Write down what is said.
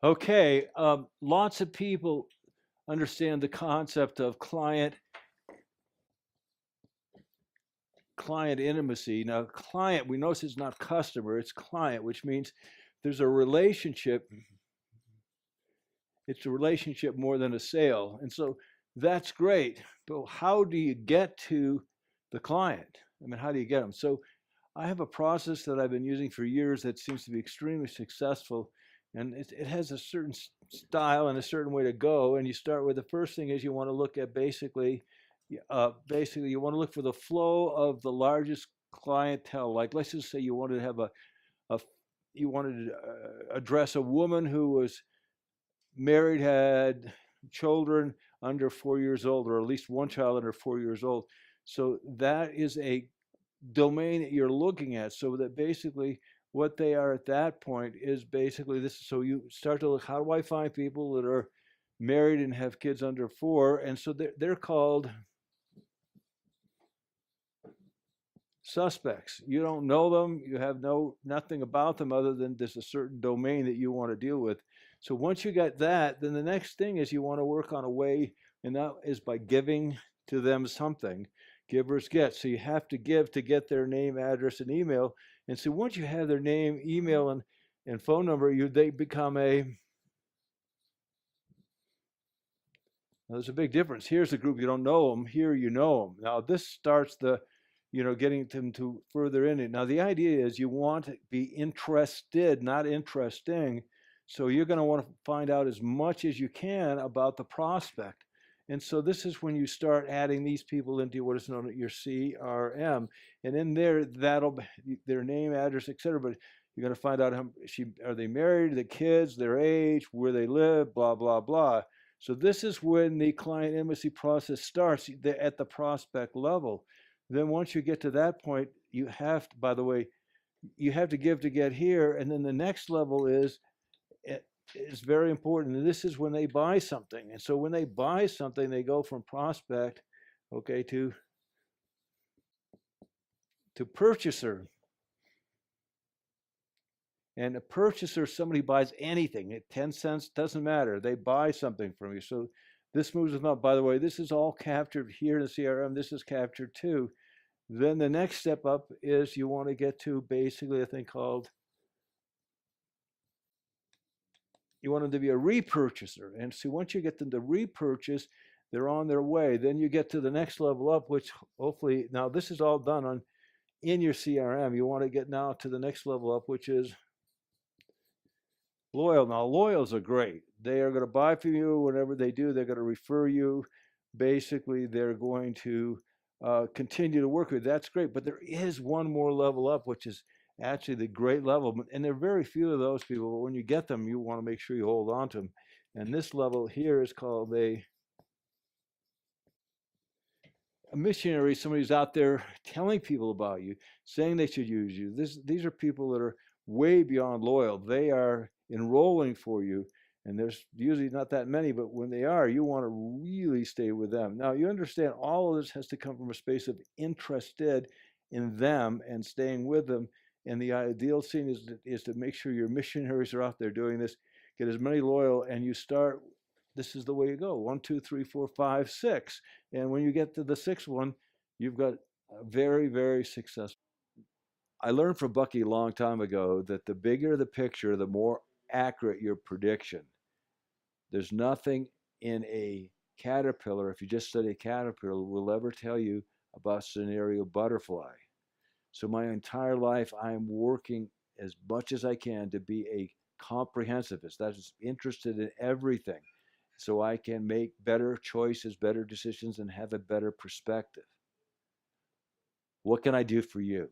Okay, lots of people understand the concept of client intimacy. Now, client, we notice it's not customer, it's client, which means there's a relationship. It's a relationship more than a sale. And so that's great. But how do you get to the client? I mean, how do you get them? So I have a process that I've been using for years that seems to be extremely successful. And it has a certain style and a certain way to go. And you start with the first thing is you want to look at basically you want to look for the flow of the largest clientele. Like let's just say you wanted to have a you wanted to address a woman who was married, had children under 4 years old, or at least one child under 4 years old. So that is a domain that you're looking at. So that basically what they are at that point is basically this. So you start to look, how do I find people that are married and have kids under 4? And so they're called suspects. You don't know them, you have nothing about them other than there's a certain domain that you want to deal with. So once you get that, then the next thing is you want to work on a way, and that is by giving to them something. Givers get. So you have to give to get their name, address, and email. And so once you have their name, email, and phone number, they become a. Now, there's a big difference. Here's a group you don't know them. Here you know them. Now this starts the getting them to further in it. Now, the idea is you want to be interested, not interesting. So you're going to want to find out as much as you can about the prospect. And so this is when you start adding these people into what is known as your CRM. And in there, that'll be their name, address, etc. But you're going to find out are they married, the kids, their age, where they live, blah, blah, blah. So this is when the client intimacy process starts at the prospect level. Then once you get to that point, you have to, by the way, you have to give to get here. And then the next level is very important. And this is when they buy something. And so when they buy something, they go from prospect, okay, to purchaser. And a purchaser, somebody buys anything, 10 cents, doesn't matter. They buy something from you. So this moves them up. By the way, this is all captured here in the CRM. This is captured too. Then the next step up is you want to get to basically a thing called, you want them to be a repurchaser. And so once you get them to repurchase, they're on their way. Then you get to the next level up, which hopefully, now this is all done in your CRM. You want to get now to the next level up, which is loyal. Now, loyals are great. They are going to buy from you. Whenever they do, they're going to refer you. Basically, they're going to continue to work with you. That's great. But there is one more level up, which is actually the great level. And there are very few of those people. But when you get them, you want to make sure you hold on to them. And this level here is called a missionary, somebody who's out there telling people about you, saying they should use you. These are people that are way beyond loyal. They are enrolling for you, and there's usually not that many, but when they are, you want to really stay with them. Now, you understand all of this has to come from a space of interested in them and staying with them. And the ideal scene is to make sure your missionaries are out there doing this, get as many loyal, and you start. This is the way you go. 1, 2, 3, 4, 5, 6. And when you get to the sixth one, you've got a very, very successful. I learned from Bucky a long time ago that the bigger the picture, the more accurate your prediction. There's nothing in a caterpillar, if you just study a caterpillar, will ever tell you about scenario butterfly. So my entire life, I am working as much as I can to be a comprehensivist. That is interested in everything, so I can make better choices, better decisions, and have a better perspective. What can I do for you?